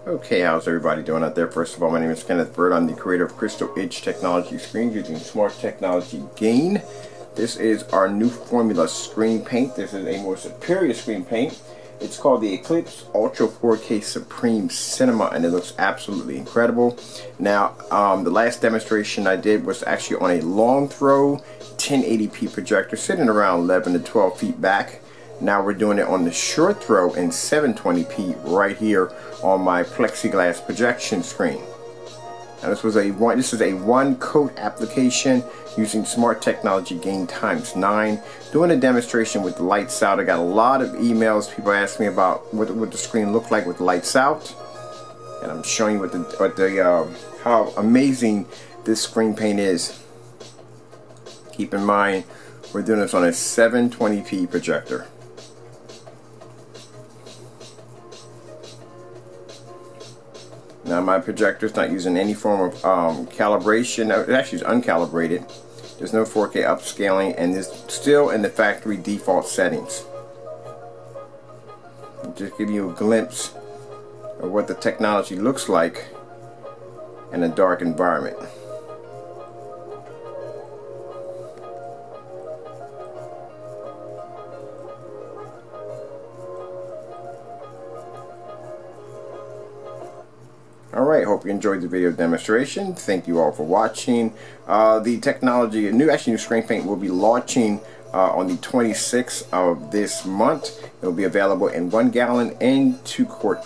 Okay, how's everybody doing out there? First of all, my name is Kenneth Bird. I'm the creator of Crystal Edge Technology Screens using Smart Technology Gain. This is our new formula screen paint. This is a more superior screen paint. It's called the Eclipse Ultra 4K Supreme Cinema, and it looks absolutely incredible. Now, the last demonstration I did was actually on a long throw 1080p projector sitting around 11 to 12 feet back. Now we're doing it on the short throw in 720p right here on my Plexiglass projection screen. Now this is a one coat application using Smart Technology Gain ×9. Doing a demonstration with the lights out. I got a lot of emails. People ask me about what the screen looked like with the lights out, and I'm showing you how amazing this screen paint is. Keep in mind, we're doing this on a 720p projector. Now my projector is not using any form of calibration. It actually is uncalibrated. There's no 4K upscaling, and it's still in the factory default settings. Just give you a glimpse of what the technology looks like in a dark environment. Alright, hope you enjoyed the video demonstration. Thank you all for watching. The technology, new screen paint will be launching on the 26th of this month. It will be available in 1 gallon and 2 quart